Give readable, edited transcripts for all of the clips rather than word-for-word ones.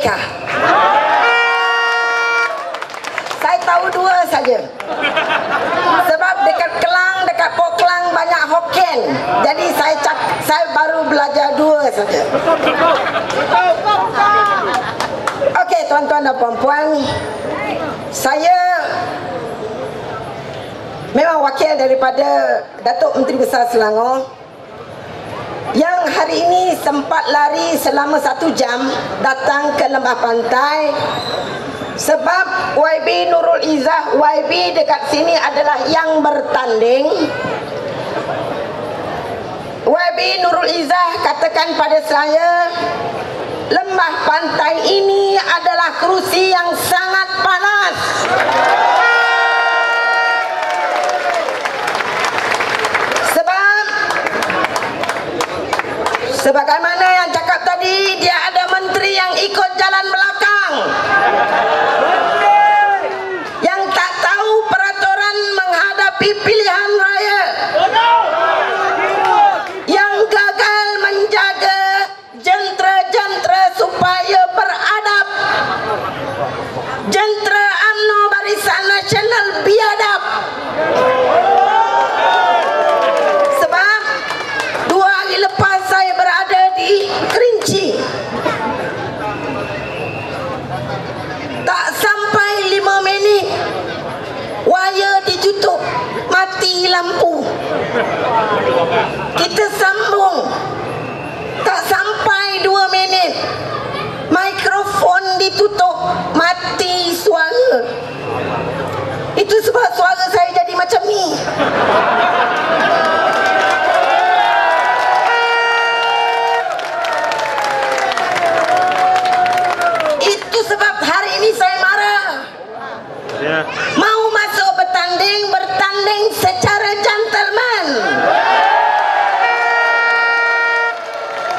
Merdeka. Saya tahu dua saja. Sebab dekat Kelang, dekat Pok Kelang banyak Hokkien. Jadi saya baru belajar dua saja. Okey, tuan-tuan dan puan-puan, saya memang wakil daripada Datuk Menteri Besar Selangor yang hari ini sempat lari selama 1 jam datang ke Lembah Pantai. Sebab YB Nurul Izzah, YB dekat sini adalah yang bertanding. YB Nurul Izzah katakan pada saya, Lembah Pantai ini adalah kerusi yang sangat panas. Sebagaimana yang cakap tadi, dia ada menteri yang ikut jalan belakang, yang tak tahu peraturan menghadapi pilihan raya, yang gagal menjaga jentera-jentera supaya beradab, jentera UMNO Barisan Nasional biadab. Sebab 2 hari lepas saya berada di Kerinci, tak sampai 5 minit wire ditutup, mati lampu. Kita sambung, tak sampai 2 minit mikrofon ditutup, mati suara. Itu sebab suara saya jadi macam ni. Itu sebab hari ini saya marah. Mau masuk bertanding secara gentleman.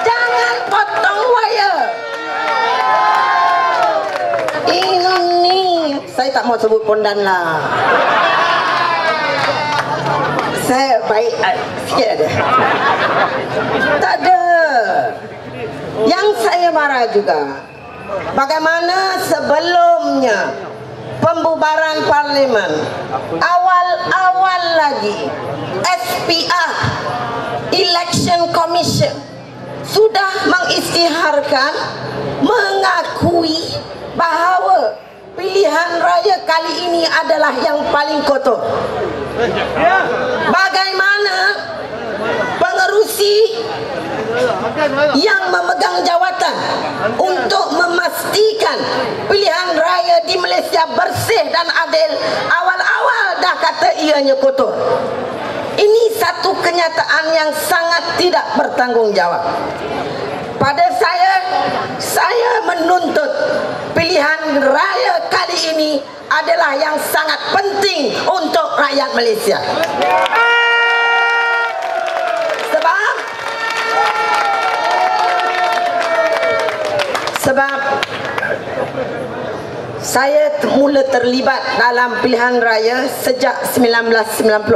Jangan potong wire. Ini saya tak mau sebut pondan lah. Saya baik sikit ada. Tak ada. Yang saya marah juga, bagaimana sebelumnya pembubaran parlimen, awal-awal lagi SPR, Election Commission, sudah mengisytiharkan, mengakui bahawa pilihan raya kali ini adalah yang paling kotor. Bagaimana pengerusi yang memegang jawatan untuk memastikan pilihan raya di Malaysia bersih dan adil, awal-awal dah kata ianya kotor. Ini satu kenyataan yang sangat tidak bertanggungjawab. Pada saya menuntut pilihan raya kali ini adalah yang sangat penting untuk rakyat Malaysia. Sebab saya mula terlibat dalam pilihan raya sejak 1999.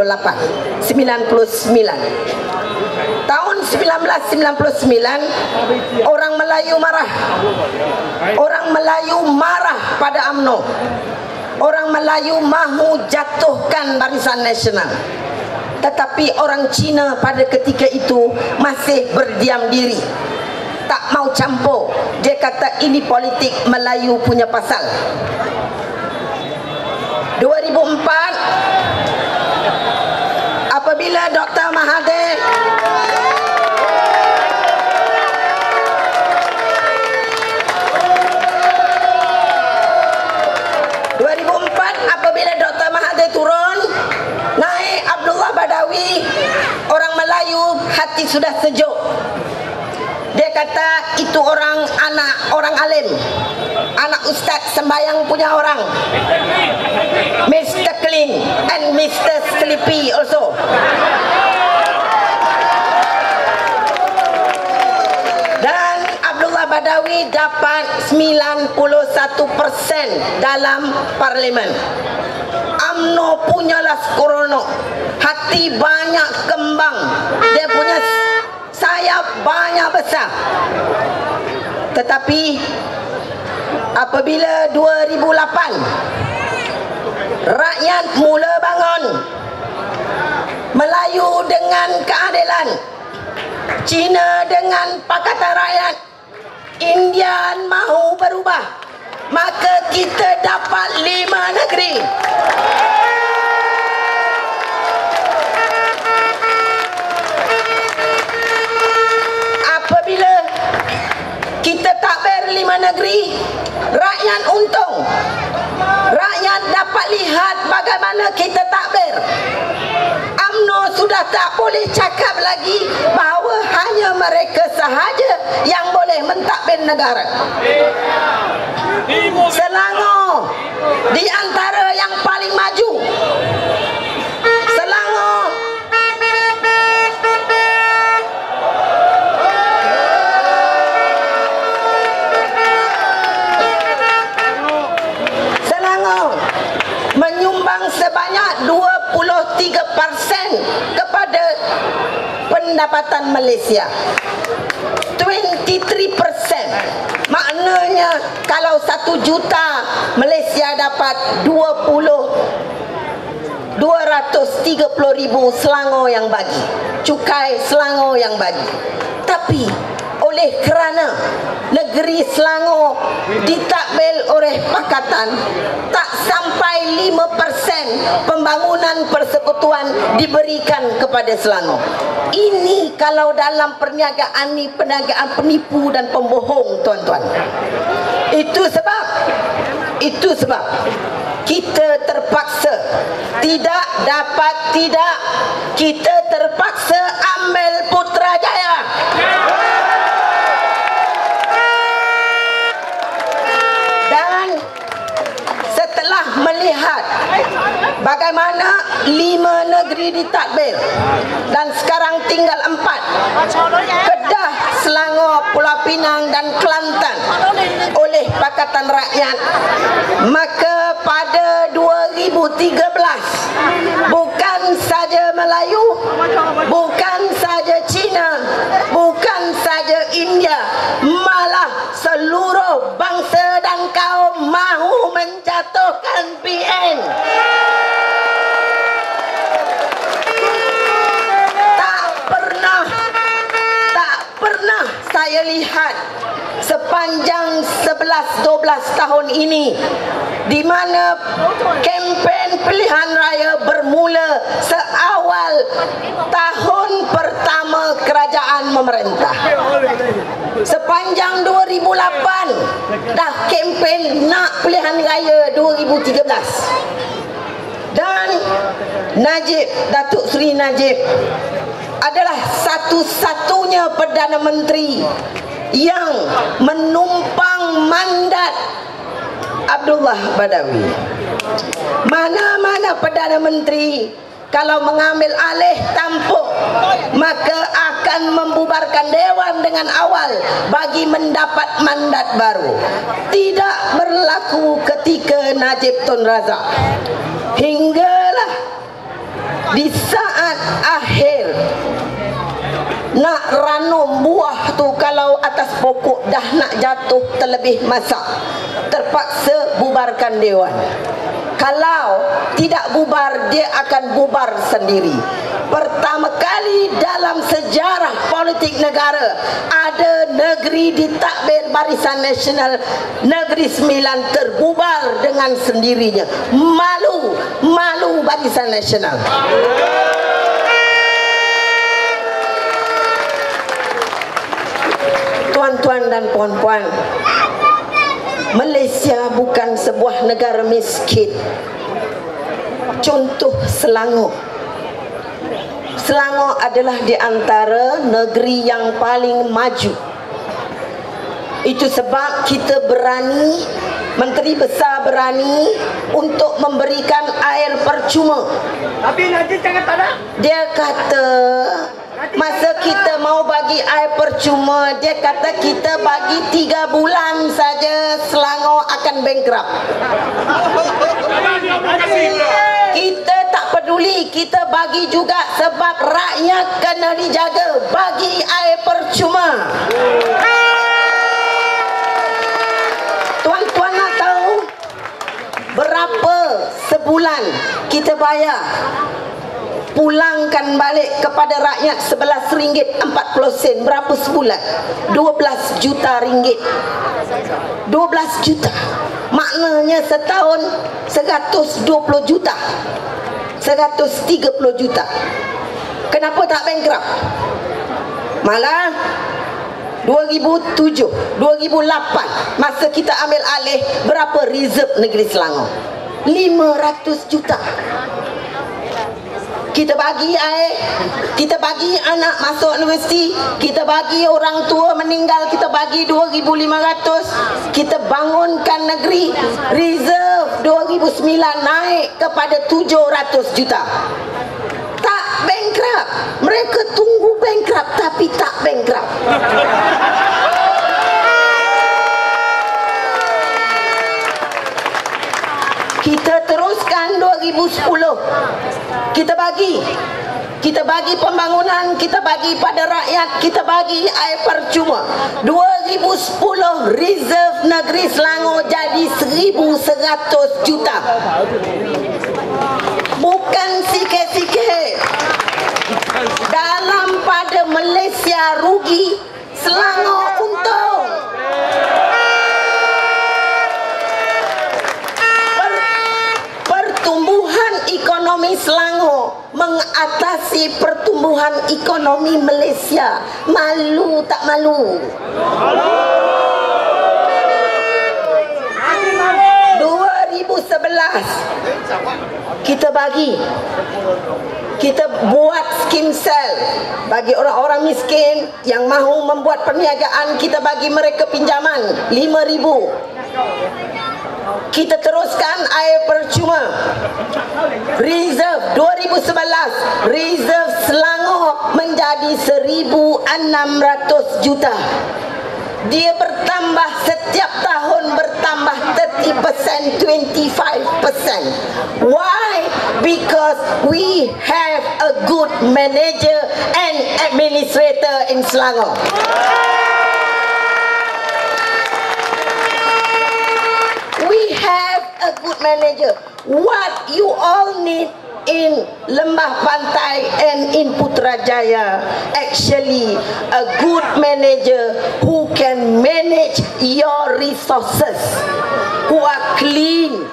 Tahun 1999 orang Melayu marah. Orang Melayu marah pada UMNO. Orang Melayu mahu jatuhkan Barisan Nasional. Tetapi orang Cina pada ketika itu masih berdiam diri, tak mau campur. Dia kata ini politik Melayu punya pasal. 2004 apabila Dr. Mahathir turun, naik Abdullah Badawi, orang Melayu hati sudah sejuk. Dia kata itu anak orang alim, anak ustaz sembayang punya orang, Mr. Clean and Mr. Sleepy also. Dan Abdullah Badawi dapat 91% dalam parlimen. UMNO punyalah skorono, hati banyak kembang, dia punya sayap banyak besar. Tetapi apabila 2008 rakyat mula bangun, Melayu dengan keadilan, Cina dengan Pakatan Rakyat, Indian mahu berubah, maka kita dapat 5 negeri. Apabila kita takbir 5 negeri, rakyat untung. Rakyat dapat lihat bagaimana kita takbir. UMNO sudah tak boleh cakap lagi bahawa hanya mereka sahaja yang boleh mentadbir negara. Selangor di antara yang paling maju. Selangor menyumbang sebanyak 23% kepada pendapatan Malaysia. 23%. Maknanya kalau 1 juta, Malaysia dapat 230,000 Selangor yang bagi. Cukai Selangor yang bagi. Tapi oleh kerana negeri Selangor ditakbir oleh Pakatan, tak sampai 5% pembangunan persekutuan diberikan kepada Selangor. Ini kalau dalam perniagaan ni perniagaan penipu dan pembohong, tuan-tuan. Itu sebab kita terpaksa kita terpaksa ambil Putrajaya. Dan setelah melihat bagaimana 5 negeri ditakbir dan sekarang tinggal 4, Kedah, Selangor, Pulau Pinang dan Kelantan oleh Pakatan Rakyat, maka pada 2013 bukan saja Melayu, bukan saja Cina, bukan saja India, malah seluruh bangsa dan kaum mahu menjatuhkan PN. Tak pernah saya lihat sepanjang 11-12 tahun ini di mana kempen pilihan raya bermula seawal tahun pertama kerajaan memerintah. Sepanjang 2008 dah kempen nak pilihan raya 2013. Dan Datuk Seri Najib adalah satu-satunya Perdana Menteri yang menumpang mandat Abdullah Badawi. Mana-mana Perdana Menteri kalau mengambil alih tampuk, maka akan membubarkan Dewan dengan awal bagi mendapat mandat baru. Tidak berlaku ketika Najib Tun Razak. Hinggalah di saat akhir nak ranum buah tu, kalau atas pokok dah nak jatuh terlebih masak, terpaksa bubarkan Dewan. Kalau tidak bubar, dia akan bubar sendiri. Pertama kali dalam sejarah politik negara ada negeri ditakbir Barisan Nasional, Negeri Sembilan terbubar dengan sendirinya. Malu Barisan Nasional. Tuan-tuan dan puan-puan, Malaysia bukan sebuah negara miskin. Contoh Selangor. Selangor adalah di antara negeri yang paling maju. Itu sebab kita berani, Menteri Besar berani untuk memberikan air percuma. Tapi nanti jangan tak ada. Dia kata masa kita mau bagi air percuma, dia kata kita bagi 3 bulan saja Selangor akan bankrupt. Kita tak peduli, kita bagi juga sebab rakyat kena dijaga. Bagi air percuma. Tuan-tuan bulan kita bayar, pulangkan balik kepada rakyat RM11.40. Berapa sebulan? 12 juta ringgit. 12 juta. Maknanya setahun 120 juta. 130 juta. Kenapa tak bankrupt? Malah 2007, 2008 masa kita ambil alih, berapa reserve negeri Selangor? 500 juta. Kita bagi air, kita bagi anak masuk universiti, kita bagi orang tua meninggal, kita bagi 2.500. Kita bangunkan negeri, reserve 2009 naik kepada 700 juta. Tak bankrupt. Mereka tunggu bankrupt tapi tak bankrupt. Kita teruskan 2010. Kita bagi pembangunan, kita bagi pada rakyat, kita bagi air percuma. 2010 reserve negeri Selangor jadi 1.100 juta. Bukan sikit-sikit. Dalam pada Malaysia rugi, Selangor untung. Pertumbuhan ekonomi Selangor mengatasi pertumbuhan ekonomi Malaysia. Malu tak malu? 2011 kita buat skim sel bagi orang-orang miskin yang mahu membuat perniagaan. Kita bagi mereka pinjaman 5,000. Kita teruskan air percuma. Reserve 2011 reserve Selangor menjadi 1.600 juta. Dia bertambah setiap tahun, bertambah 30%, 25%. Why? Because we have a good manager and administrator in Selangor. We have a good manager. What you all need in Lembah Pantai and in Putrajaya, actually a good manager who can manage your resources, who are clean.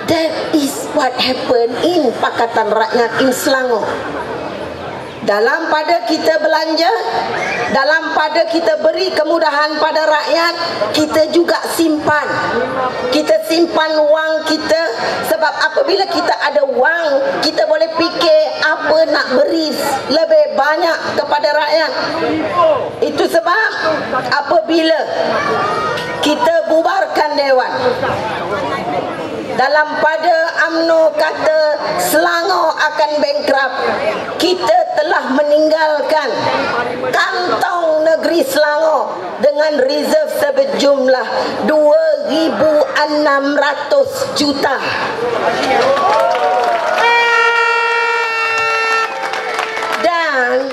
That is what happened in Pakatan Rakyat in Selangor. Dalam pada kita belanja, dalam pada kita beri kemudahan pada rakyat, kita juga simpan. Kita simpan wang kita, sebab apabila kita ada wang, kita boleh fikir apa nak beri lebih banyak kepada rakyat. Itu sebab apabila kita bubarkan Dewan, dalam pada UMNO kata Selangor akan bankrupt, kita telah meninggalkan kantong negeri Selangor dengan reserve sejumlah 2.600 juta. Dan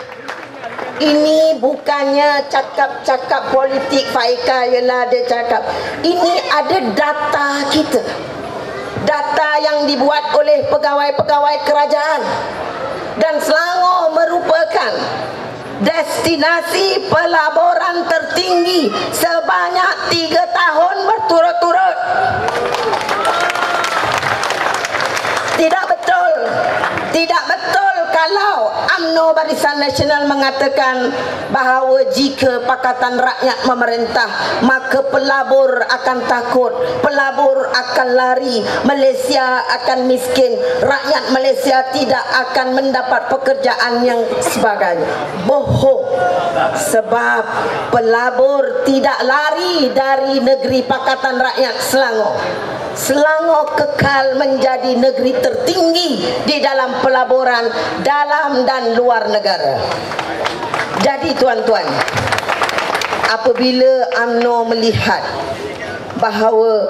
ini bukannya cakap-cakap politik Faika, ialah dia cakap. Ini ada data kita. Data yang dibuat oleh pegawai-pegawai kerajaan. Dan Selangor merupakan destinasi pelaburan tertinggi sebanyak 3 tahun berturut-turut. Tidak betul. Tidak betul kalau UMNO Barisan Nasional mengatakan bahawa jika Pakatan Rakyat memerintah, maka pelabur akan takut, pelabur akan lari, Malaysia akan miskin, rakyat Malaysia tidak akan mendapat pekerjaan yang sebagainya. Bohong. Sebab pelabur tidak lari dari negeri Pakatan Rakyat Selangor. Selangor kekal menjadi negeri tertinggi di dalam pelaburan dalam dan luar negara. Jadi tuan-tuan, apabila UMNO melihat bahawa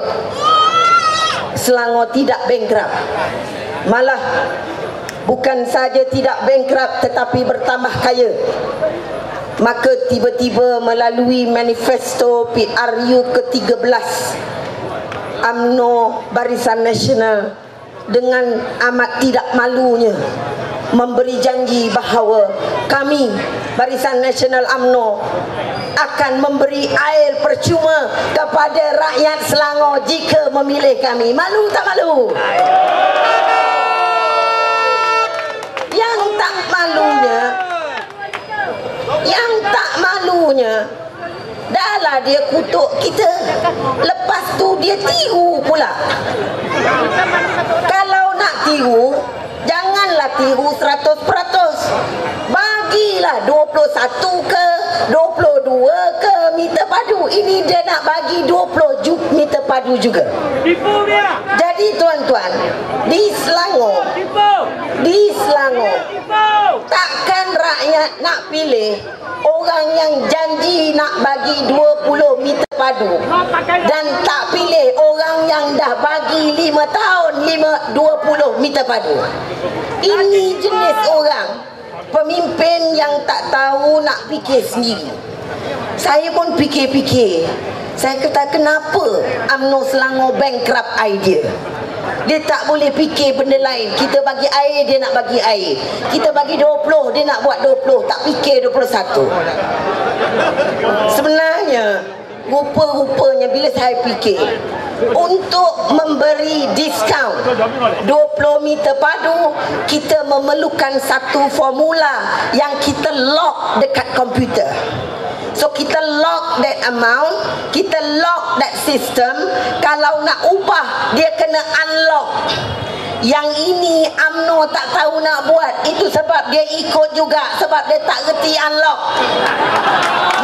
Selangor tidak bankrupt, malah bukan saja tidak bankrupt tetapi bertambah kaya, maka tiba-tiba melalui manifesto PRU ke-13 UMNO Barisan Nasional dengan amat tidak malunya memberi janji bahawa kami Barisan Nasional UMNO akan memberi air percuma kepada rakyat Selangor jika memilih kami. Malu tak malu? Yang tak malunya dahlah dia kutuk kita, lepas tu dia tiru pula. Kalau nak tiru, janganlah tiru 100%. Bagilah 21 ke 22 ke meter padu. Ini dia nak bagi 20 meter padu juga. Tipu dia. Jadi tuan-tuan, di Selangor takkan rakyat nak pilih orang yang janji nak bagi 20 meter padu dan tak pilih orang yang dah bagi 5 tahun 20 meter padu. Ini jenis orang pemimpin yang tak tahu nak fikir sendiri. Saya pun fikir-fikir. Saya kata kenapa UMNO Selangor bankrupt idea. Dia tak boleh fikir benda lain. Kita bagi air, dia nak bagi air. Kita bagi 20, dia nak buat 20. Tak fikir 21. Sebenarnya rupa-rupanya bila saya fikir, untuk memberi diskaun 20 meter padu, kita memerlukan satu formula yang kita lock dekat komputer. So kita lock that amount, kita lock that system. Kalau nak ubah, dia kena unlock. Yang ini UMNO tak tahu nak buat. Itu sebab dia ikut juga, sebab dia tak reti unlock.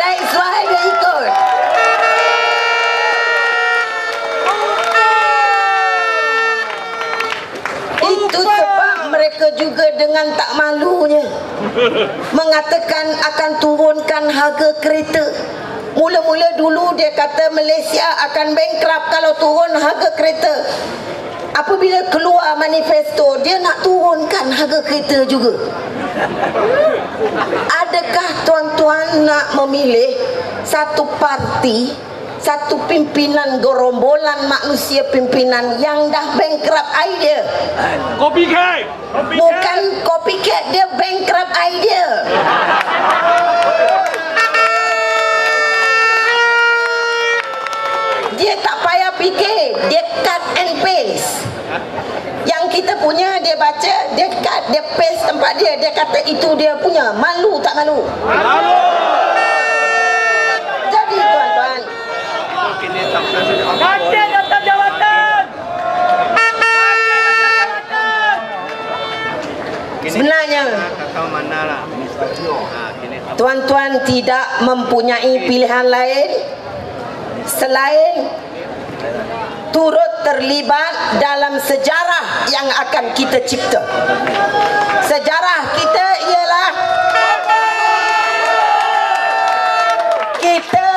That's why dia ikut. Itu sebab mereka juga dengan tak malunya mengatakan akan turunkan harga kereta. Mula-mula dulu dia kata Malaysia akan bankrupt kalau turun harga kereta. Apabila keluar manifesto, dia nak turunkan harga kereta juga. Adakah tuan-tuan nak memilih satu parti, satu pimpinan gerombolan manusia pimpinan yang dah bankrupt idea? Copycat. Bukan copycat, dia bankrupt idea. Dia tak payah fikir, dia cut and paste. Yang kita punya dia baca, dia cut, dia paste tempat dia. Dia kata itu dia punya. Malu tak malu? Malu. Jadi tuan-tuan, Rakyat atas jawatan. sebenarnya tuan-tuan tidak mempunyai pilihan lain selain turut terlibat dalam sejarah yang akan kita cipta. Sejarah kita ialah kita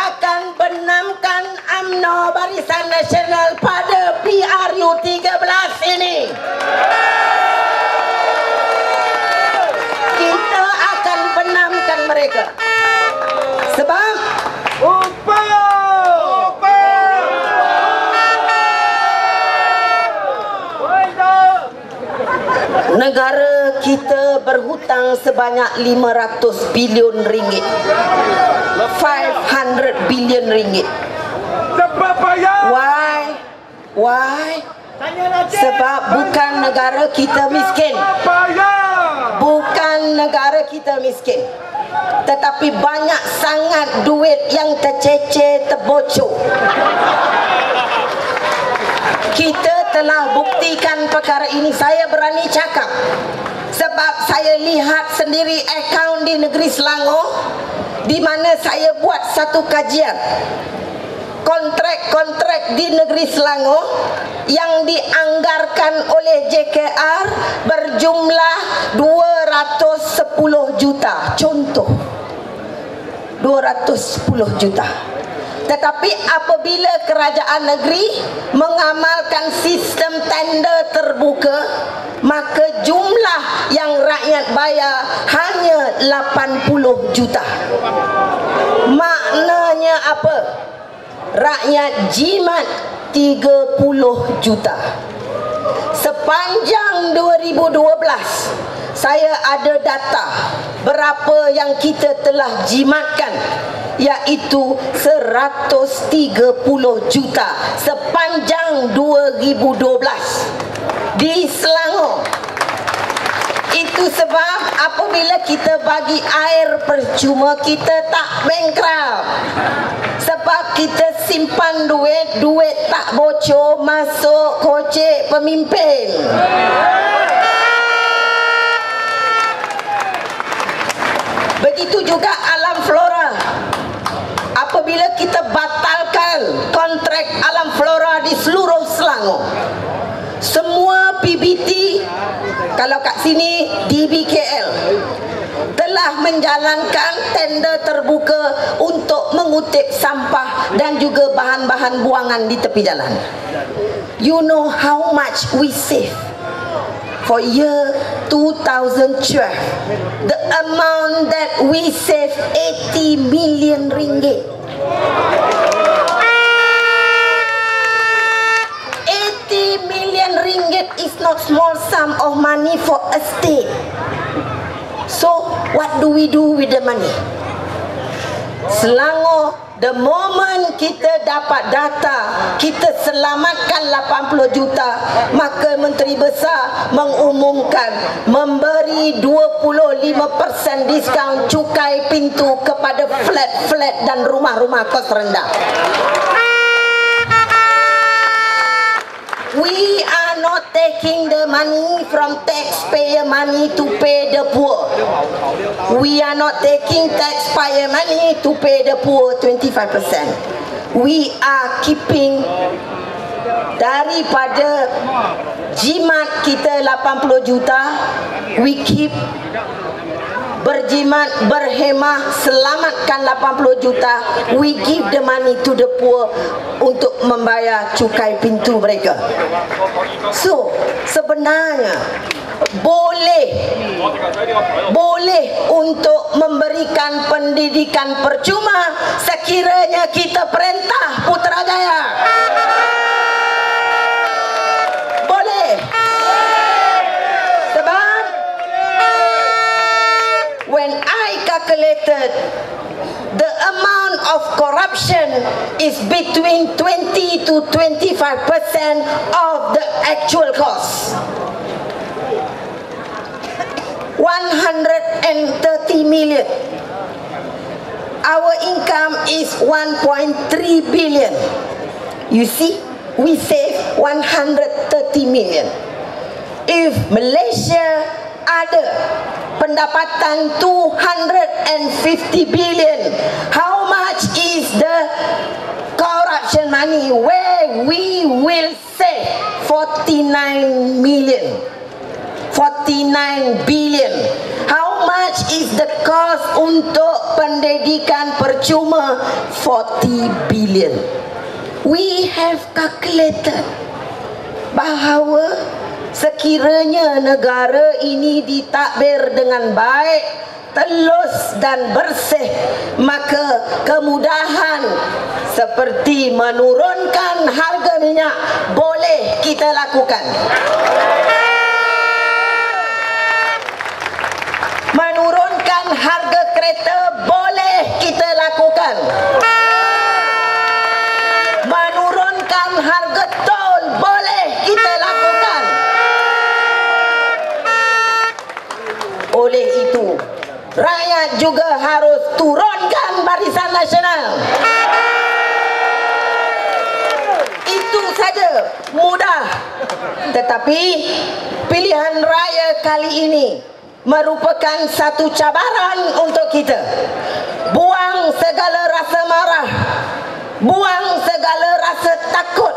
akan benamkan UMNO Barisan Nasional pada PRU 13 ini. Kita akan benamkan mereka. Sebab negara kita berhutang sebanyak 500 bilion ringgit. 500 billion ringgit. Why? Sebab bukan negara kita miskin. Bukan negara kita miskin. Tetapi banyak sangat duit yang tercecer, terbocor. Kita telah buktikan perkara ini. Saya berani cakap sebab saya lihat sendiri akaun di negeri Selangor, di mana saya buat satu kajian kontrak-kontrak di negeri Selangor yang dianggarkan oleh JKR berjumlah 210 juta. Contoh 210 juta. Tetapi apabila kerajaan negeri mengamalkan sistem tender terbuka, maka jumlah yang rakyat bayar hanya 80 juta. Maknanya apa? Rakyat jimat 30 juta. Sepanjang 2012 saya ada data berapa yang kita telah jimatkan, iaitu 130 juta sepanjang 2012 di Selangor. Itu sebab apabila kita bagi air percuma, kita tak bankrupt. Sebab kita simpan duit, duit tak bocor masuk kocek pemimpin. Begitu juga alam flora. Apabila kita batalkan kontrak alam flora di seluruh Selangor, semua PBT, kalau kat sini DBKL, telah menjalankan tender terbuka untuk mengutip sampah dan juga bahan-bahan buangan di tepi jalan. You know how much we save for year 2012? The amount that we save, 80 million ringgit. 80 million ringgit is not small sum of money for a state. So what do we do with the money? Selangor, the moment kita dapat data, kita selamatkan 80 juta, maka Menteri Besar mengumumkan memberi 25% diskaun cukai pintu kepada flat-flat dan rumah-rumah kos rendah. We are not taking the money from taxpayer money to pay the poor. We are not taking taxpayer money to pay the poor 25%. We are keeping daripada jimat kita 80 juta, we keep berjimat, berhemah, selamatkan 80 juta, we give the money to the poor untuk membayar cukai pintu mereka. So sebenarnya boleh untuk memberikan pendidikan percuma sekiranya kita perintah Putrajaya. Boleh. Sebab when I calculated the amount of corruption is between 20 to 25% of the actual cost. 130 million. Our income is 1.3 billion. You see, we save 130 million. If Malaysia ada pendapatan 250 billion, how much is the corruption money where we will save 49 million? 49 billion. How much is the cost untuk pendidikan percuma? 40 billion. We have calculated bahawa sekiranya negara ini ditadbir dengan baik, telus dan bersih, maka kemudahan seperti menurunkan harga minyak boleh kita lakukan. Menurunkan harga kereta boleh kita lakukan. Menurunkan harga tol boleh kita lakukan. Oleh itu, rakyat juga harus turunkan Barisan Nasional. Itu saja, mudah. Tetapi pilihan raya kali ini merupakan satu cabaran untuk kita. Buang segala rasa marah, buang segala rasa takut,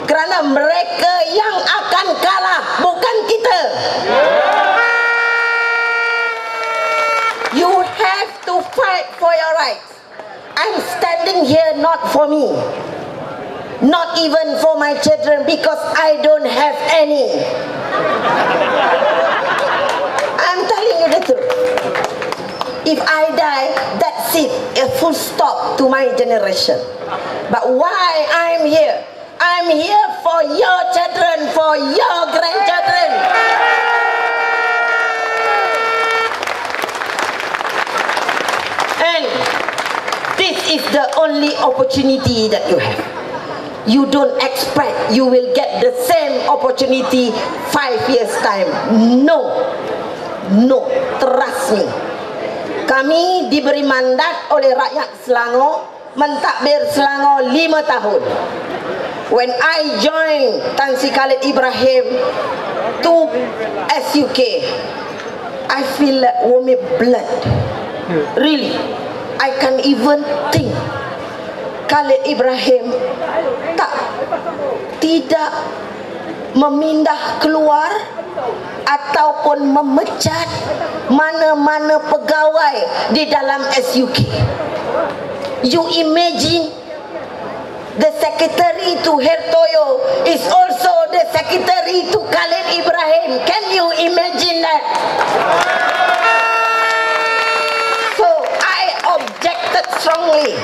kerana mereka yang akan kalah, bukan kita. You have to fight for your rights. I'm standing here not for me, not even for my children, because I don't have any. I'm telling you the truth. If I die, that's it, a full stop to my generation. But why I'm here? I'm here for your children, for your grandchildren. And this is the only opportunity that you have. You don't expect you will get the same opportunity 5 years time. No, trust me. Kami diberi mandat oleh rakyat Selangor mentadbir Selangor 5 tahun. When I joined Tan Sri Khalid Ibrahim to SUK, I feel like warm blood. Really, I can't even think Khalid Ibrahim tidak memindah keluar ataupun memecat mana-mana pegawai di dalam SUK. You imagine the secretary to Hertoyo is also the secretary to Khalid Ibrahim. Can you imagine that? So I objected strongly.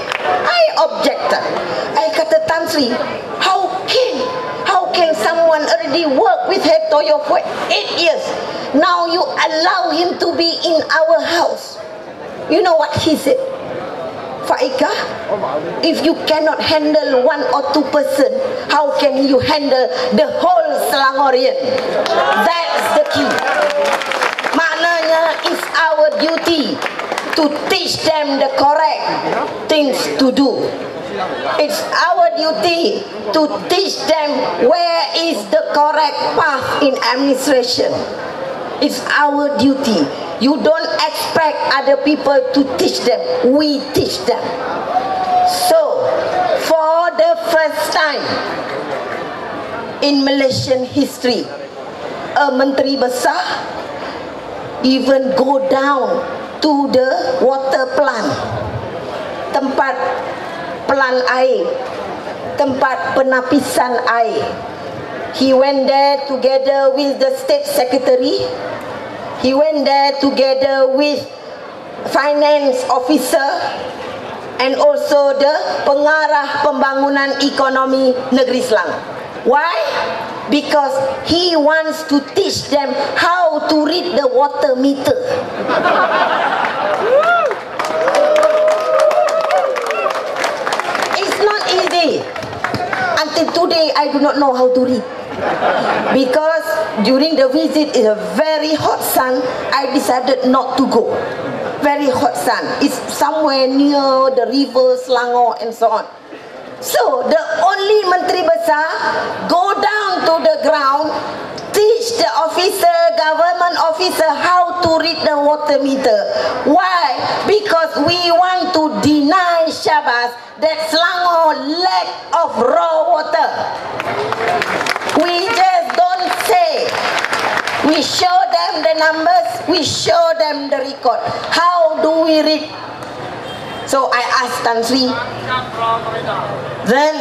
I kata Tan Sri, how can someone already work with Hertoyo for 8 years? Now you allow him to be in our house. You know what he said? Faika, if you cannot handle 1 or 2 person, how can you handle the whole Selangorian? That's the key. Maknanya it's our duty to teach them the correct things to do. It's our duty to teach them where is the correct path in administration. It's our duty. You don't expect other people to teach them. We teach them. So, for the first time in Malaysian history, a Menteri Besar even go down to the water plant, tempat pelan air, tempat penapisan air. He went there together with the state secretary. He went there together with finance officer and also the pengarah pembangunan ekonomi negeri Selangor. Why? Because he wants to teach them how to read the water meter. It's not easy. Until today, I do not know how to read. Because during the visit is a very hot sun, I decided not to go. Very hot sun. It's somewhere near the river Selangor and so on. So the only Menteri Besar go down to the ground, teach the officer, government officer how to read the water meter. Why? Because we want to deny Syabas that Selangor lack of raw water. We just don't say. We show them the numbers, we show them the record. How do we read? So I asked Tan Sri. Then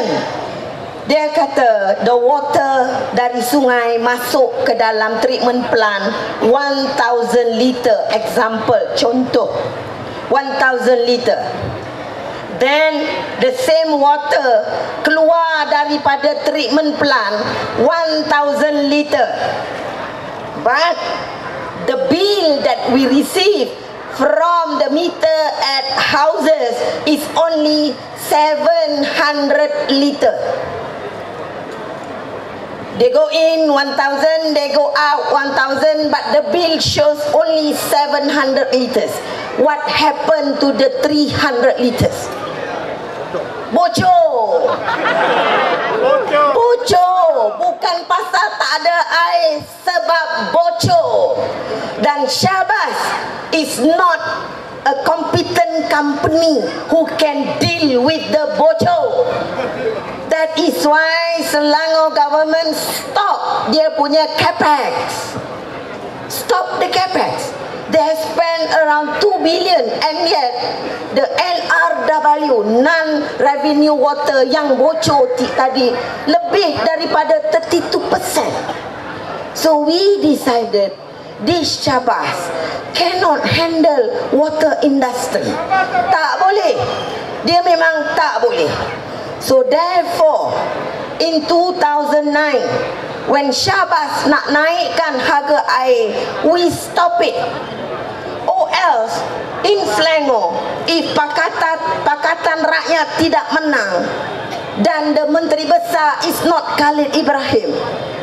dia kata the water dari sungai masuk ke dalam treatment plant 1000 liter. Example, contoh 1000 liter. Then the same water keluar daripada treatment plant 1000 liter. But the bill that we receive from the meter at houses is only 700 liter. They go in 1000, they go out 1000, but the bill shows only 700 liters. What happened to the 300 liters? Bocor. Bocor. Bukan pasal tak ada air, sebab bocor. Dan Syabas is not a competent company who can deal with the bocor. That is why Selangor government stop dia punya capex. Stop the capex. They have spent around 2 billion, and yet the NRW, non-revenue water yang bocor tadi lebih daripada 32%. So we decided this Syabas cannot handle water industry. Tak boleh. Dia memang tak boleh. So therefore in 2009 when Syahbaz nak naikkan harga air, we stop it. Or else in Selangor, if Pakatan Rakyat tidak menang dan the Menteri Besar is not Khalid Ibrahim,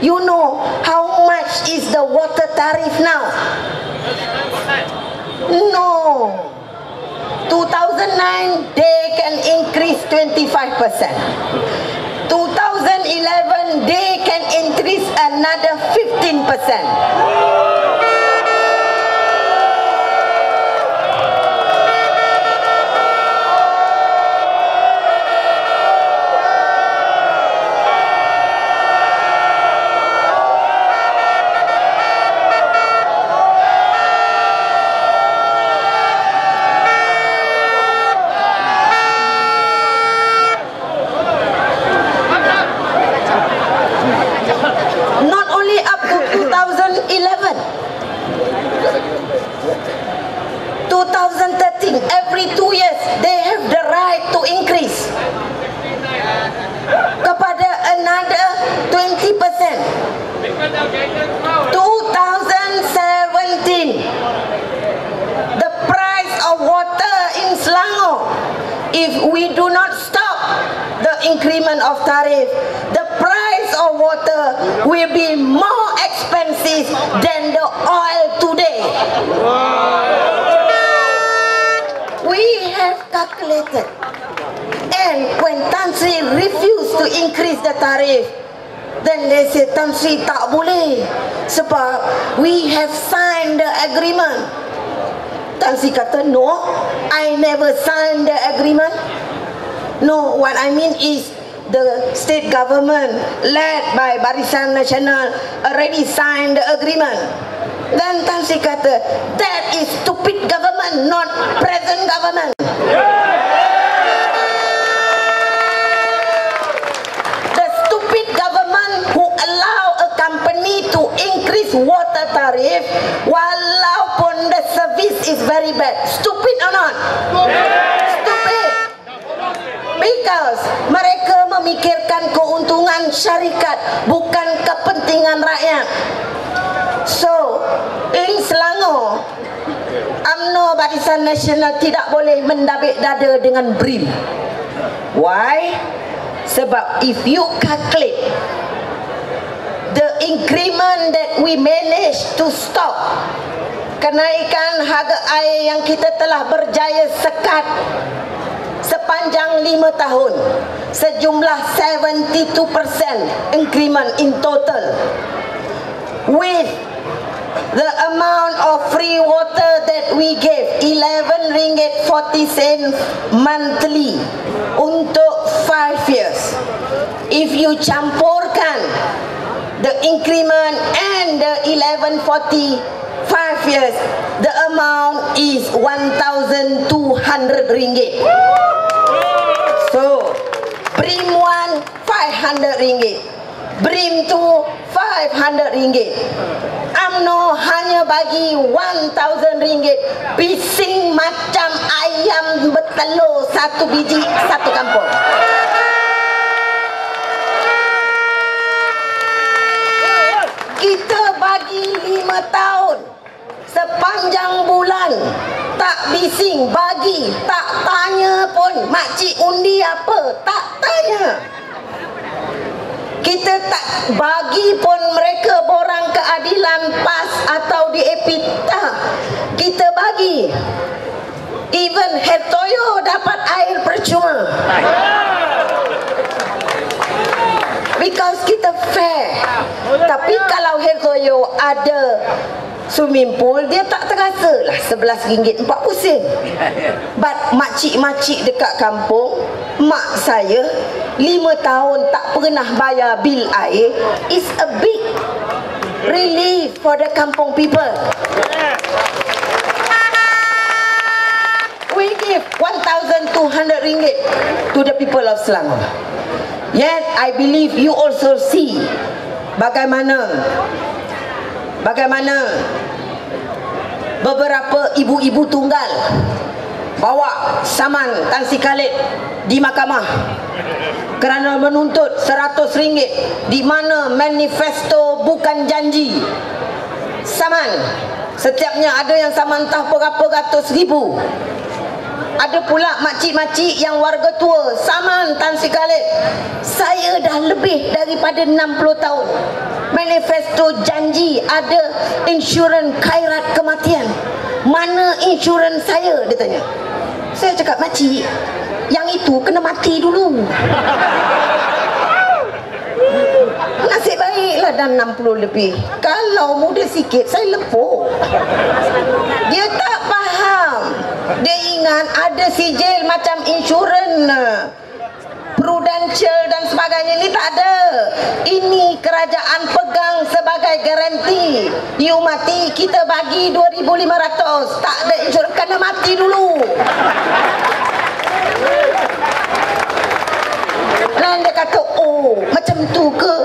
you know how much is the water tariff now? No. 2009 they can increase 25%. 2011 they can increase another 15%. Every 2 years they have the right to increase kepada another 20%. 2017 the price of water in Selangor, if we do not stop the increment of tariff, the price of water will be more expensive than the oil today. We have calculated, and when Tan Sri refused to increase the tariff, then they said Tan Sri tak boleh sebab we have signed the agreement. Tan Sri kata, no, I never signed the agreement. No, what I mean is the state government led by Barisan Nasional already signed the agreement. Then Tan Sri kata, that is stupid government, not present government. The stupid government who allow a company to increase water tariff walaupun the service is very bad. Stupid or not? Stupid. Because mereka memikirkan keuntungan syarikat, bukan kepentingan rakyat. So, in Selangor, UMNO Barisan Nasional tidak boleh mendabik dada dengan BRIM. Why? Sebab if you calculate the increment that we managed to stop, kenaikan harga air yang kita telah berjaya sekat sepanjang 5 tahun, sejumlah 72% increment in total, with the amount of free water that we gave, 11 ringgit 40 sen monthly untuk 5 years. If you campurkan the increment and the 11.40 5 years, the amount is 1,200 ringgit. So, BRIM 1 500 ringgit, BRIM 2 500 ringgit. UMNO hanya bagi 1,000 ringgit, bising macam ayam bertelur satu biji satu kampung. Kita bagi 5 tahun, sepanjang bulan, tak bising bagi, tak tanya pun makcik undi apa, tak tanya. Kita tak bagi pun mereka borang keadilan PAS atau DAP, tak. Kita bagi. Even Hertoyo dapat air percuma. Because kita fair. Tapi kalau Hertoyo ada swimming pool, dia tak terasa lah 11 ringgit 40 sen. But makcik-makcik dekat kampung, mak saya 5 tahun tak pernah bayar bil air, is a big relief for the kampung people. We give 1,200 ringgit to the people of Selangor. Yet I believe you also see bagaimana beberapa ibu-ibu tunggal bawa saman Tan Sri Khalid di mahkamah kerana menuntut RM100 di mana manifesto bukan janji. Saman, setiapnya ada yang saman entah berapa ratus ribu. Ada pula makcik-makcik yang warga tua saman Tan Sri Khalid. Saya dah lebih daripada 60 tahun. Manifesto janji ada insurans khairat kematian. Mana insurans saya? Dia tanya. Saya cakap, makcik, yang itu kena mati dulu. Nasib baiklah dah 60 lebih. Kalau muda sikit saya lepuk. Dia tak faham. Dia ingat ada sijil macam insurans Prudential dan sebagainya. Ini tak ada. Ini kerajaan pegang sebagai garanti. You mati, kita bagi 2,500. Tak ada insurans, kena mati dulu. Dan dia kata, oh macam tu ke?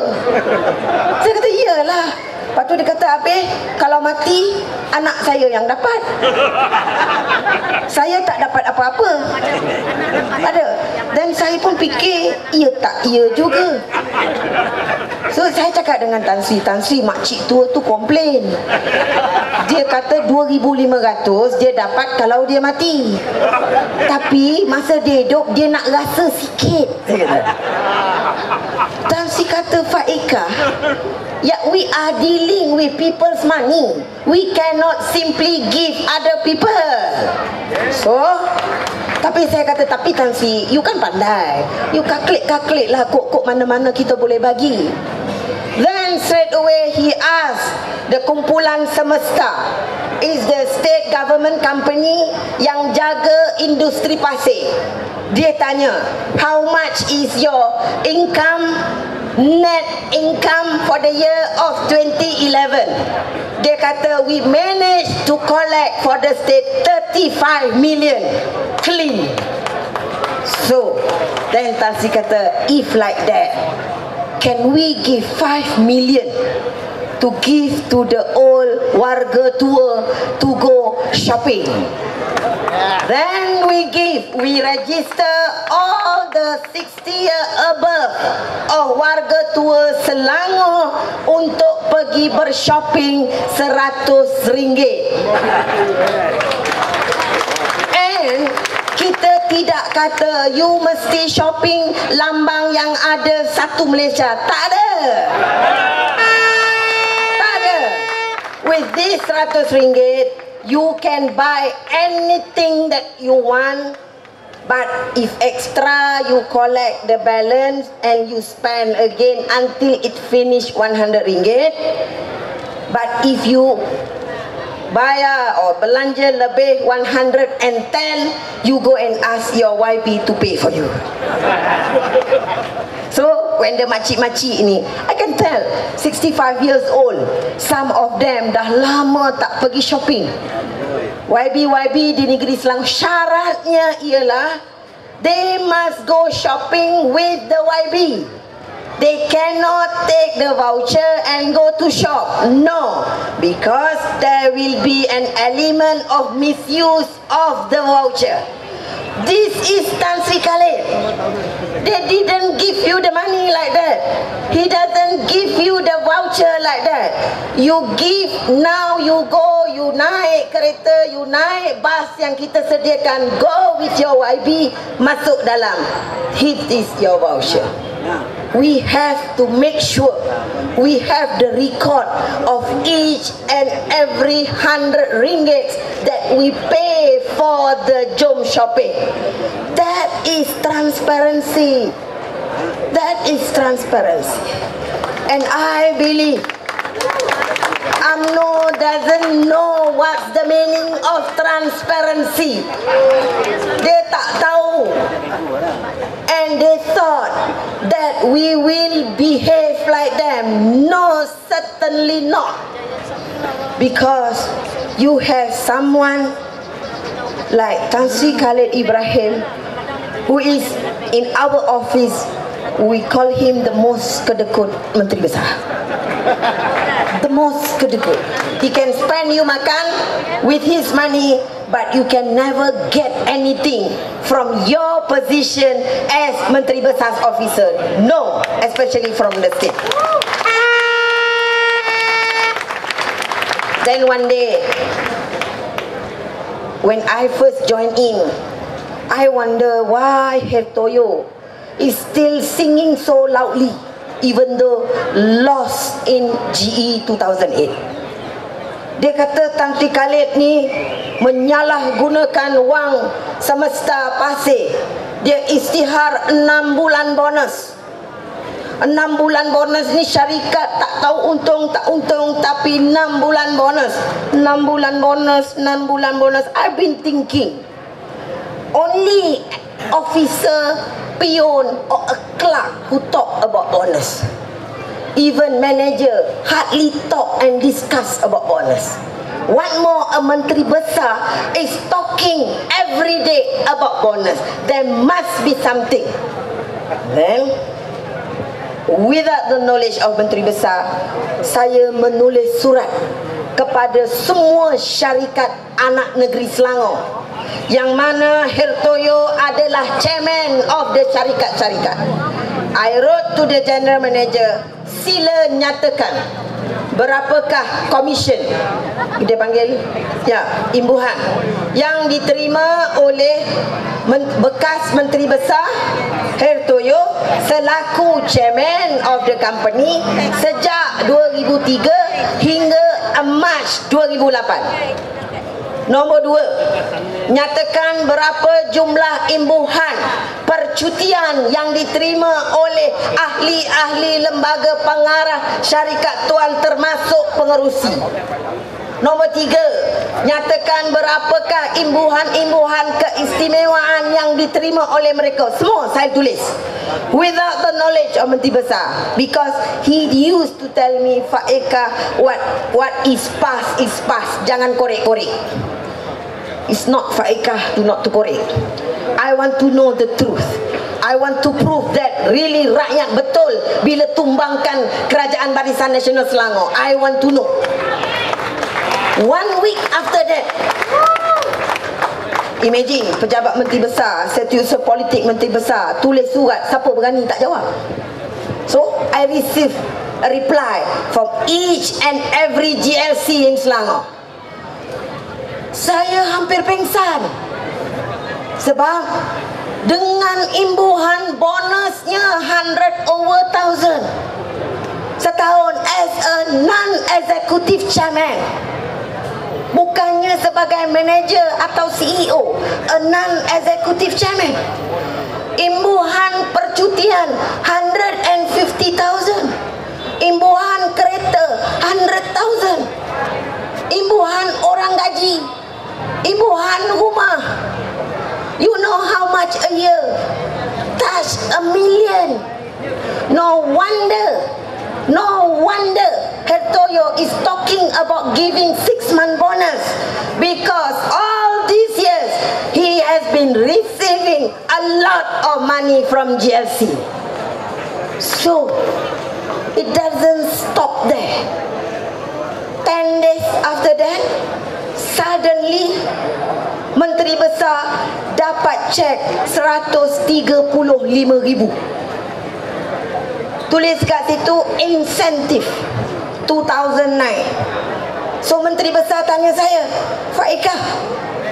Saya kata, iyalah. Lepas tu dia kata, habis kalau mati anak saya yang dapat. Saya tak dapat apa-apa. Ada. Dan saya pun fikir, iya tak iya juga. So saya cakap dengan Tan Sri, makcik tua tu komplain. Dia kata 2,500 dia dapat kalau dia mati. Tapi masa dia hidup dia nak rasa sikit. Tan Sri kata, Faika, yeah, we are dealing with people's money. We cannot simply give other people. So, tapi saya kata, tapi Tan Sri, you kan pandai. You kalkulate lah kok mana-mana kita boleh bagi. Then straight away he asked the kumpulan semesta, is the state government company yang jaga industri pasir. Dia tanya, how much is your income, net income for the year of 2011? Dia kata, we managed to collect for the state 35 million clean. So then Tan Sri kata, if like that, can we give 5 million to give to the old warga tua to go shopping? Then we register all the 60 year above of warga tua Selangor untuk pergi bershopping RM100. And kita tidak kata you mesti shopping lambang yang ada satu Malaysia. Tak ada. Tak ada. With this RM100 you can buy anything that you want, but if extra you collect the balance and you spend again until it finish RM100. But if you bayar or belanja lebih 110, you go and ask your YB to pay for you. So when the makcik-makcik ni, I can tell 65 years old, some of them dah lama tak pergi shopping. YB di negeri Selangor syaratnya ialah they must go shopping with the YB. They cannot take the voucher and go to shop. No, because there will be an element of misuse of the voucher. This is Tan Sri Khalid. They didn't give you the money like that. He doesn't give you the voucher like that. You give, now you go, you naik kereta, you naik bas yang kita sediakan. Go with your YB, masuk dalam. It is your voucher. We have to make sure we have the record of each and every RM100 that we pay for the Jom shopping. That is transparency. That is transparency. And I believe UMNO doesn't know what's the meaning of transparency. Dia tak tahu. And they thought that we will behave like them. No, certainly not. Because you have someone like Tan Sri Khalid Ibrahim, who is in our office, we call him the most kedekut Menteri Besar. The most kedekut. He can spend you makan with his money but you can never get anything from your position as Menteri Besar officer. No, especially from the state. Then one day, when I first joined in, I wonder why Hertoyo is still singing so loudly, even though lost in GE 2008. Dia kata Tan Sri Khalid ni menyalahgunakan wang semesta Pasir. Dia isytihar 6 bulan bonus. 6 bulan bonus ni syarikat tak tahu untung tak untung, tapi 6 bulan bonus. 6 bulan bonus, 6 bulan bonus. I've been thinking, only officer, peon or a clerk who talk about bonus. Even manager hardly talk and discuss about bonus. What more a Menteri Besar is talking every day about bonus. There must be something. Then, without the knowledge of Menteri Besar, saya menulis surat kepada semua syarikat anak negeri Selangor, yang mana Hertoyo adalah chairman of the syarikat-syarikat. I wrote to the general manager, sila nyatakan berapakah komisen, dia panggil imbuhan yang diterima oleh bekas Menteri Besar Hertoyo selaku chairman of the company sejak 2003 hingga Mac 2008. Nombor 2, nyatakan berapa jumlah imbuhan percutian yang diterima oleh ahli-ahli lembaga pengarah syarikat tuan termasuk pengerusi. Nombor 3, nyatakan berapakah imbuhan-imbuhan keistimewaan yang diterima oleh mereka. Semua saya tulis without the knowledge of Menteri Besar, because he used to tell me, Fak Eka, what is past is past, jangan korek-korek. It's not Fak Eka, do not to korek. I want to know the truth. I want to prove that really rakyat betul bila tumbangkan Kerajaan Barisan Nasional Selangor. I want to know. 1 week after that, imagine pejabat Menteri Besar, setiausaha politik Menteri Besar tulis surat, siapa berani tak jawab? So I received a reply from each and every GLC in Selangor. Saya hampir pingsan sebab dengan imbuhan bonusnya 100 over 1000 setahun as a non-executive chairman, bukannya sebagai manager atau CEO, a non-executive chairman. Imbuhan percutian 150,000, imbuhan kereta 100,000, imbuhan orang gaji, imbuhan rumah. You know how much a year? Touch 1 million. No wonder Hertoyo is talking about giving 6-month bonus, because all these years he has been receiving a lot of money from GLC. So it doesn't stop there. 10 days after that, suddenly Menteri Besar dapat cek 135,000. Tulis kat situ insentif 2009. So Menteri Besar tanya saya, Fak Eka,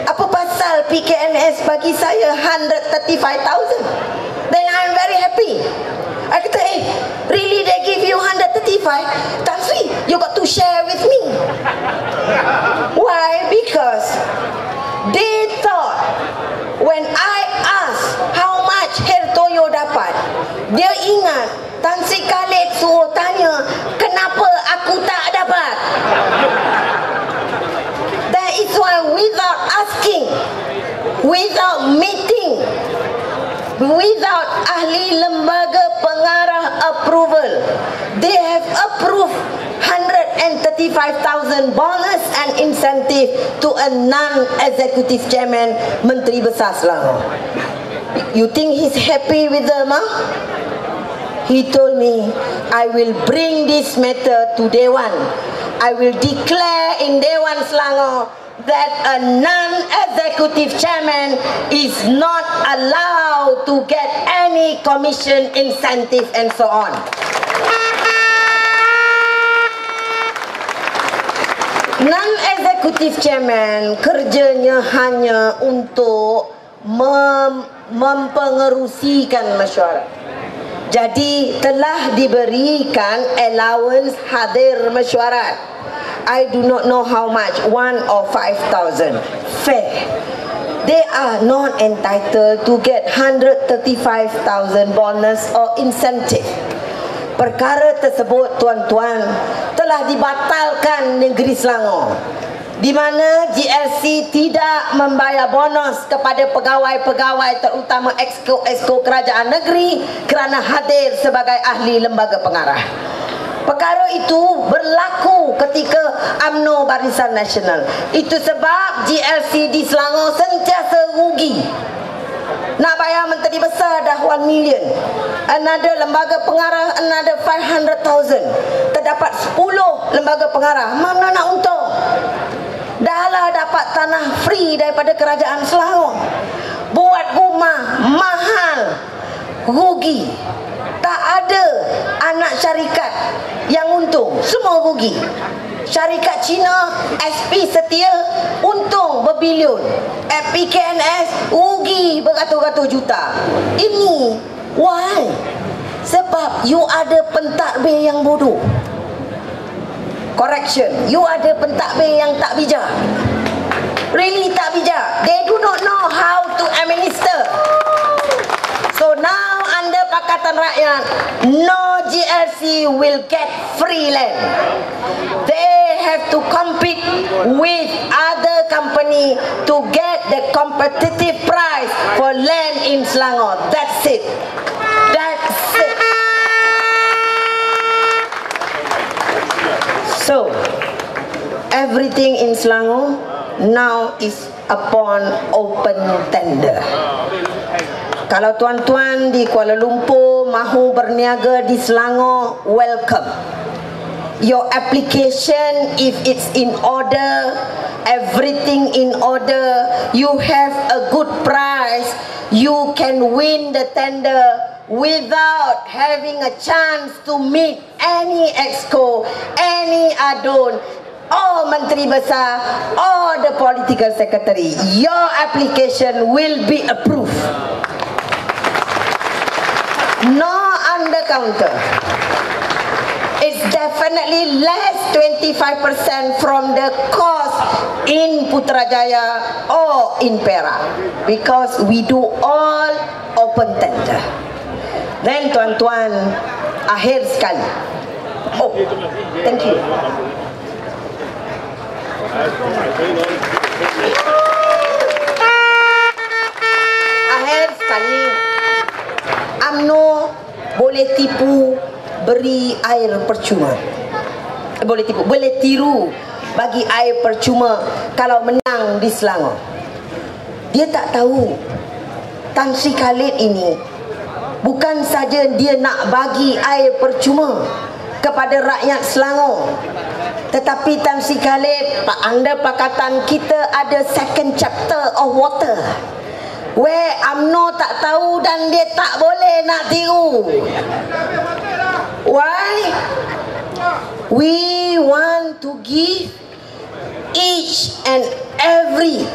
apa pasal PKNS bagi saya 135,000? Then I'm very happy. I kata, really they give you 135? Tan Sri, you got to share with me. Why? Because they thought when I asked how much Hertoyo dapat, dia ingat Tan Sri Khalid suruh tanya, kenapa aku tak dapat? That is why without asking, without meeting, without ahli lembaga pengarah approval, they have approved 135,000 bonus and incentive to a non-executive chairman Menteri Besar Selangor. You think he's happy with the amount? He told me, I will bring this matter to Dewan. I will declare in Dewan Selangor that a non-executive chairman is not allowed to get any commission incentive and so on. Non-executive chairman kerjanya hanya untuk mempengerusikan mesyuarat. Jadi telah diberikan allowance hadir mesyuarat. I do not know how much, 1 or 5,000. Fair. They are not entitled to get 135,000 bonus or incentive. Perkara tersebut, tuan-tuan, telah dibatalkan negeri Selangor, di mana GLC tidak membayar bonus kepada pegawai-pegawai, terutama exco kerajaan negeri, kerana hadir sebagai ahli lembaga pengarah. Perkara itu berlaku ketika UMNO Barisan Nasional. Itu sebab GLC di Selangor sentiasa rugi. Nak bayar Menteri Besar dah 1 million. Another lembaga pengarah, another 500,000. Terdapat 10 lembaga pengarah. Mana nak untung? Dah lah dapat tanah free daripada kerajaan Selangor. Buat rumah mahal, rugi. Tak ada anak syarikat yang untung, semua rugi. Syarikat Cina, SP Setia, untung berbilion. PKNS rugi beratus-ratus juta. Ini why? Sebab you ada pentadbir yang bodoh. Correction, you ada pentadbir yang tak bijak. Really tak bijak. They do not know how to administer. So now under Pakatan Rakyat, no GLC will get free land. They have to compete with other company to get the competitive price for land in Selangor. That's it. That's it. So everything in Selangor now is upon open tender. Kalau tuan-tuan di Kuala Lumpur mahu berniaga di Selangor, welcome. Your application, if it's in order, everything in order, you have a good price, you can win the tender without having a chance to meet any exco, any adun, or Menteri Besar, or the political secretary. Your application will be approved. No under counter. It's definitely less 25% from the cost in Putrajaya or in Perak, because we do all open tender. Then tuan-tuan, akhir sekali. Oh, thank you. Akhir sekali, UMNO boleh tipu beri air percuma. Boleh tipu, boleh tiru bagi air percuma kalau menang di Selangor. Dia tak tahu Tan Sri Khalid ini bukan saja dia nak bagi air percuma kepada rakyat Selangor, tetapi Tan Sri Khalid, anda pakatan kita ada second chapter of water, where UMNO tak tahu dan dia tak boleh nak tiru. Why? We want to give each and every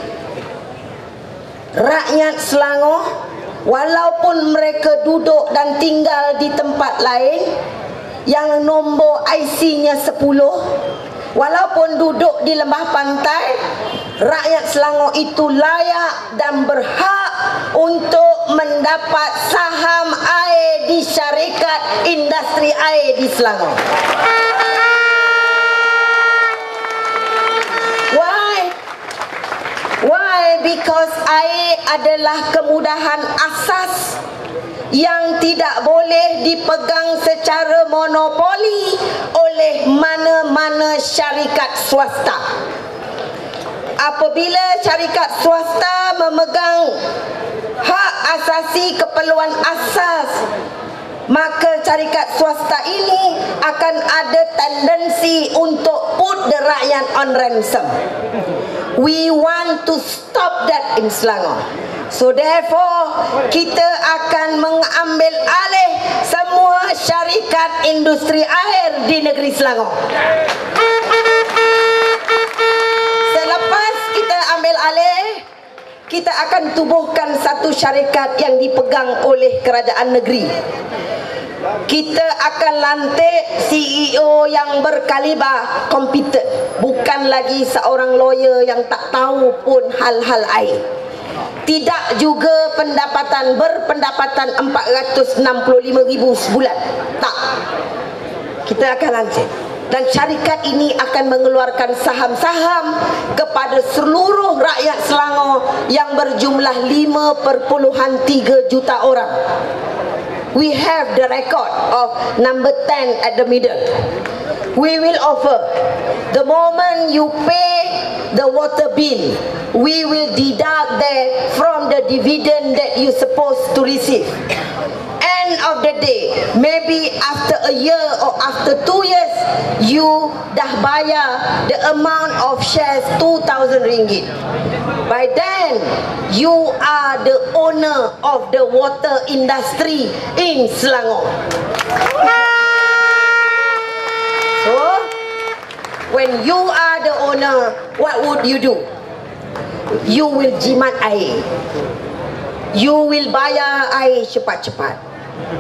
rakyat Selangor, walaupun mereka duduk dan tinggal di tempat lain yang nombor IC-nya 10, walaupun duduk di lembah pantai, rakyat Selangor itu layak dan berhak untuk mendapat saham air di syarikat industri air di Selangor. Why? Because air adalah kemudahan asas yang tidak boleh dipegang secara monopoli oleh mana-mana syarikat swasta. Apabila syarikat swasta memegang hak asasi keperluan asas maka syarikat swasta ini akan ada tendensi untuk put the rakyat on ransom. We want to stop that in Selangor. So therefore, kita akan mengambil alih semua syarikat industri air di negeri Selangor. Selepas kita ambil alih, kita akan tubuhkan satu syarikat yang dipegang oleh kerajaan negeri. Kita akan lantik CEO yang berkaliber kompetent, bukan lagi seorang lawyer yang tak tahu pun hal-hal air. Tidak juga berpendapatan 465,000 sebulan. Tak. Kita akan lantik. Dan syarikat ini akan mengeluarkan saham-saham kepada seluruh rakyat Selangor yang berjumlah 5.3 juta orang. We have the record of number 10 at the middle. We will offer, the moment you pay the water bill, we will deduct that from the dividend that you supposed to receive. End of the day, maybe after a year or after 2 years, you dah bayar the amount of shares 2,000 ringgit. By then, you are the owner of the water industry in Selangor. So, when you are the owner, what would you do? You will jimat air. You will bayar air cepat-cepat.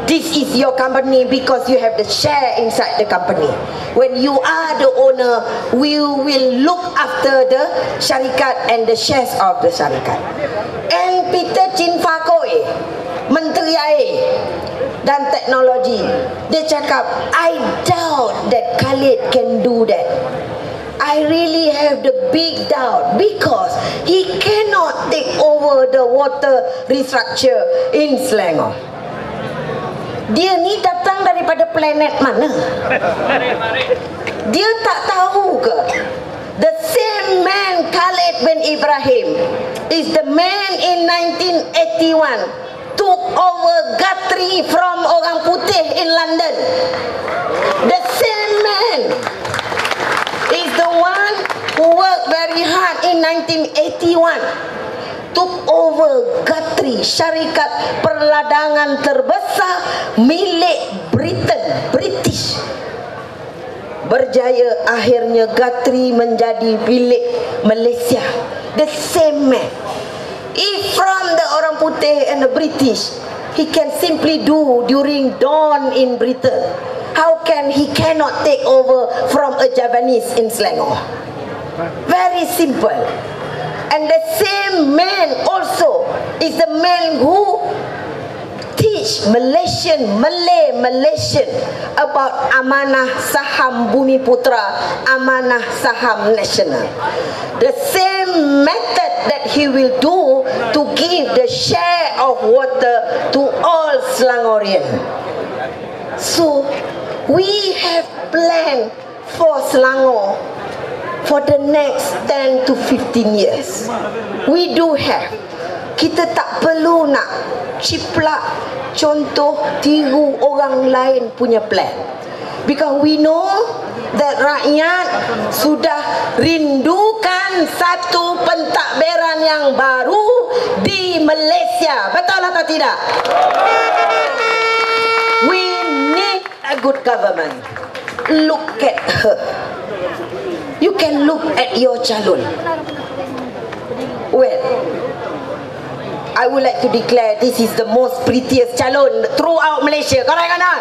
This is your company because you have the share inside the company. When you are the owner, we will look after the syarikat and the shares of the syarikat. And Peter Chin Fakoi, Menteri Air dan Teknologi, dia cakap, I doubt that Khalid can do that. I really have the big doubt because he cannot take over the water restructure in Selangor. Dia ni datang daripada planet mana? Dia tak tahu ke? The same man Khalid bin Ibrahim is the man in 1981 took over Guthrie from orang putih in London. The same man is the one who worked very hard in 1981 took over Guthrie, syarikat perladangan terbesar milik British. Berjaya akhirnya Guthrie menjadi milik Malaysia. The same man. If from the orang putih and the British, he can simply do during dawn in Britain, how can he cannot take over from a Javanese in Selangor? Very simple. And the same man also is the man who teach Malay Malaysian about amanah saham Bumi Putra, amanah saham nasional. The same method that he will do to give the share of water to all Selangorian. So we have planned for Selangor for the next 10 to 15 years. We do have. Kita tak perlu nak ciplak contoh tiru orang lain punya plan. Because we know that rakyat sudah rindukan satu pentadbiran yang baru di Malaysia. Betul atau tidak? We need a good government. Look at her. You can look at your calon. Well, I would like to declare this is the most prettiest calon throughout Malaysia. Correct or not?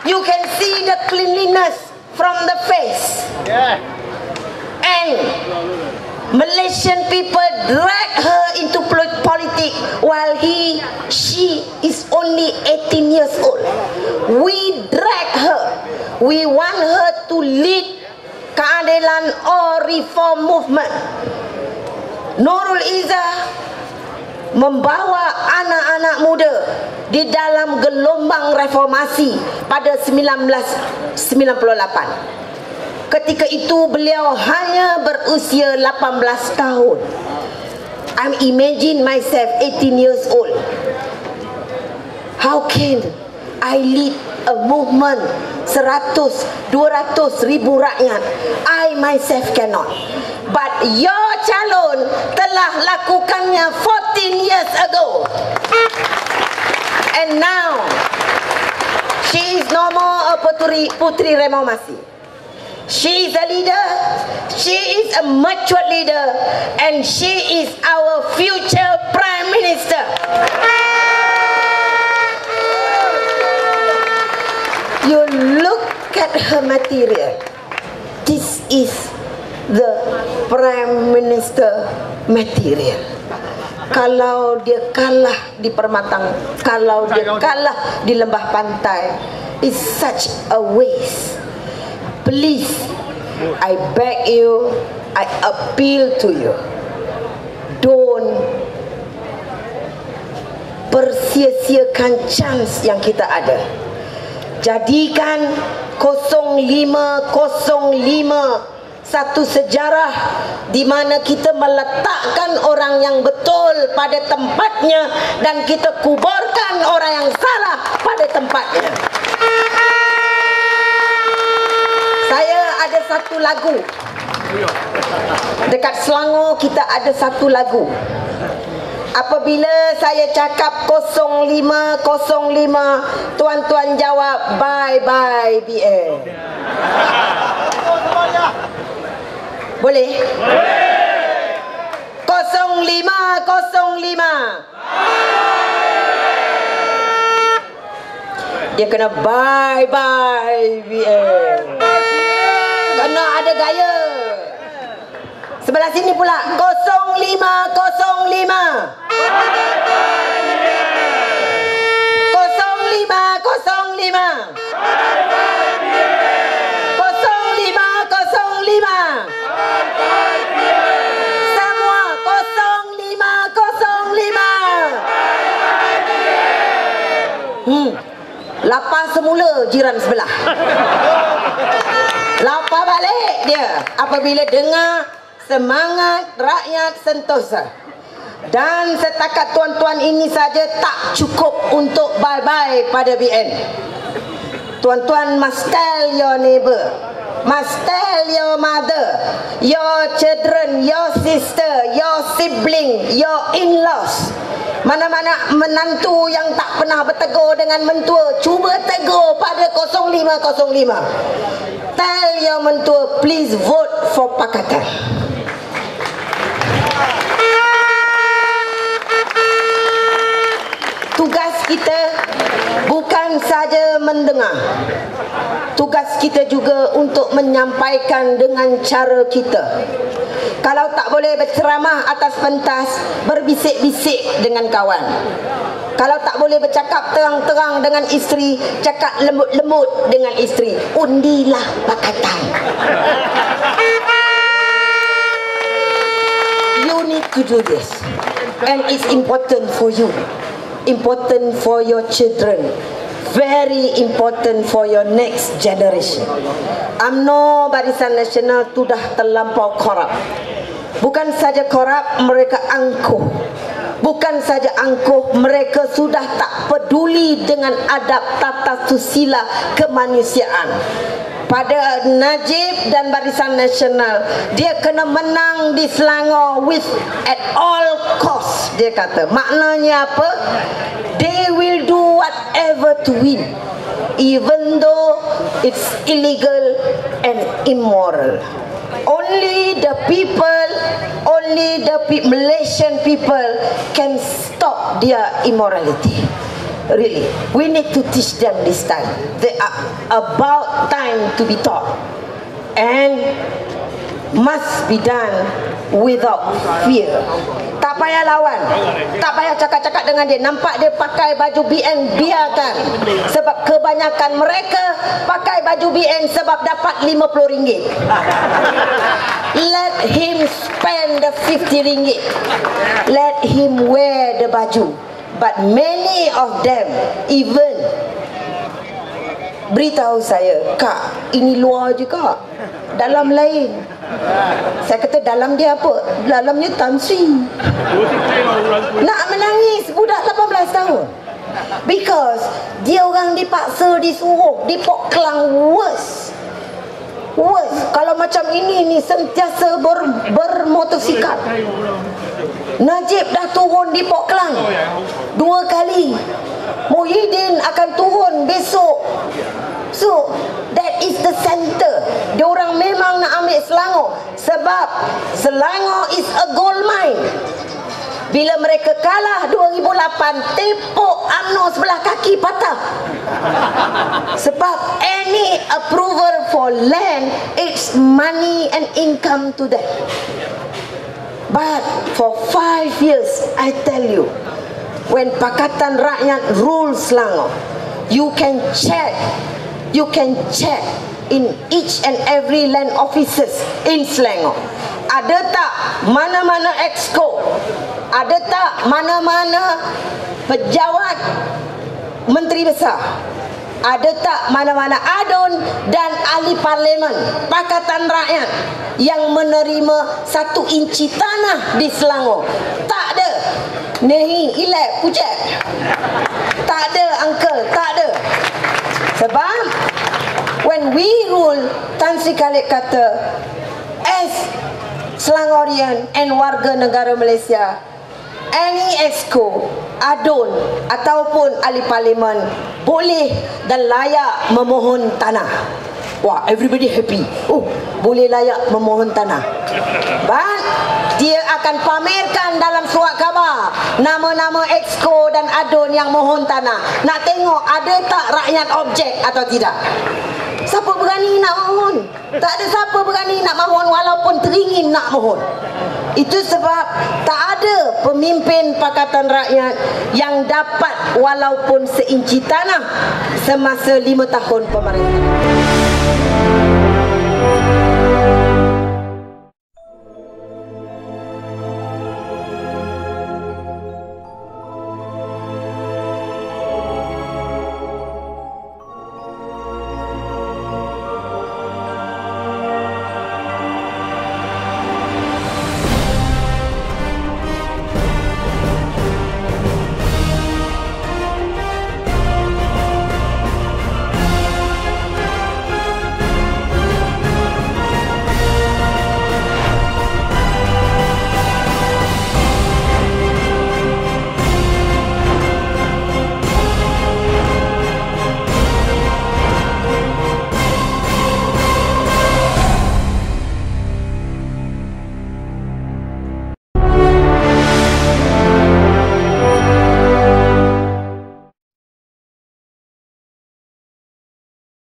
You can see the cleanliness from the face. Yeah. And Malaysian people drag her into politics while she is only 18 years old. We drag her. We want her to lead keadilan or reform movement. Nurul Izzah membawa anak-anak muda di dalam gelombang reformasi pada 1998. Ketika itu beliau hanya berusia 18 tahun. I imagine myself 18 years old. How can I lead a movement 100, 200 ribu rakyat? I myself cannot. But your calon telah lakukannya 14 years ago. And now, she is no more a Puteri Reformasi. She is a leader, she is a mature leader, and she is our future Prime Minister. You look at her material. This is the Prime Minister material. Kalau dia kalah di Permatang, kalau dia kalah di Lembah Pantai, it's such a waste. Please, I beg you, I appeal to you, don't persia-siakan chance yang kita ada. Jadikan 0505 satu sejarah di mana kita meletakkan orang yang betul pada tempatnya dan kita kuburkan orang yang salah pada tempatnya. Saya ada satu lagu. Dekat Selangor kita ada satu lagu. Apabila saya cakap 0505, tuan-tuan jawab bye-bye BN. Boleh? Boleh. 0505. Dia kena bye-bye BN. Kena ada gaya. Sebelah sini pula 0505. 0505. 0505. Semua 0505. Lapar semula jiran sebelah. Lapar balik dia apabila dengar semangat rakyat Sentosa. Dan setakat tuan-tuan ini saja tak cukup untuk bye-bye pada BN. Tuan-tuan must tell your neighbor, must tell your mother, your children, your sister, your sibling, your in-laws. Mana-mana menantu yang tak pernah bertegur dengan mentua, cuba tegur pada 0505. Tell your mentua, please vote for Pakatan. Tugas kita bukan saja mendengar. Tugas kita juga untuk menyampaikan dengan cara kita. Kalau tak boleh berceramah atas pentas, berbisik-bisik dengan kawan. Kalau tak boleh bercakap terang-terang dengan isteri, cakap lembut-lembut dengan isteri. Undilah Pakatan. You need to do this. And it's important for you. Important for your children, very important for your next generation. UMNO Barisan Nasional sudah terlampau korup. Bukan saja korup, mereka angkuh. Bukan saja angkuh, mereka sudah tak peduli dengan adab tata susila kemanusiaan. Pada Najib dan Barisan Nasional, dia kena menang di Selangor with at all cost. Dia kata, maknanya apa? They will do whatever to win, even though it's illegal and immoral. Only the people, only the Malaysian people can stop their immorality. Really, we need to teach them this time. They are about time to be taught, and must be done without fear. Tak payah lawan, tak payah cakap-cakap dengan dia. Nampak dia pakai baju BN, biarkan. Sebab kebanyakan mereka pakai baju BN sebab dapat RM50. Let him spend the RM50. Let him wear the baju. But many of them even beritahu saya, Kak, ini luar je Kak, dalam lain. Saya kata, dalam dia apa? Dalamnya Tan Sri. Nak menangis budak 18 tahun. Because dia orang dipaksa, disuruh, Pok Klang worse. Kalau macam ini ni sentiasa bermotosikal. Najib dah turun di Pok Klang 2 kali. Muhyiddin akan turun besok. So that is the center. Diorang memang nak ambil Selangor sebab Selangor is a gold mine. Bila mereka kalah 2008, tepuk UMNO sebelah kaki patah. Sebab any approval for land, it's money and income to them. But for 5 years, I tell you, when Pakatan Rakyat rules Selangor, you can check in each and every land offices in Selangor. Ada tak mana-mana exco? Ada tak mana-mana pejabat menteri besar? Ada tak mana-mana adun dan ahli parlimen Pakatan Rakyat yang menerima 1 inci tanah di Selangor? Tak ada. Nehi, ilek, pucat. Tak ada, uncle, tak ada. Sebab when we rule, Tan Sri Khalid kata, as Selangorian and warga negara Malaysia, any exco, adun ataupun ahli parlimen boleh dan layak memohon tanah. Wah, everybody happy. Oh, boleh layak memohon tanah. But dia akan pamerkan dalam surat khabar nama-nama exco dan adun yang mohon tanah. Nak tengok ada tak rakyat objek atau tidak. Siapa berani nak mohon? Tak ada siapa berani nak mohon walaupun teringin nak mohon. Itu sebab tak ada pemimpin Pakatan Rakyat yang dapat walaupun seinci tanah semasa 5 tahun pemerintah.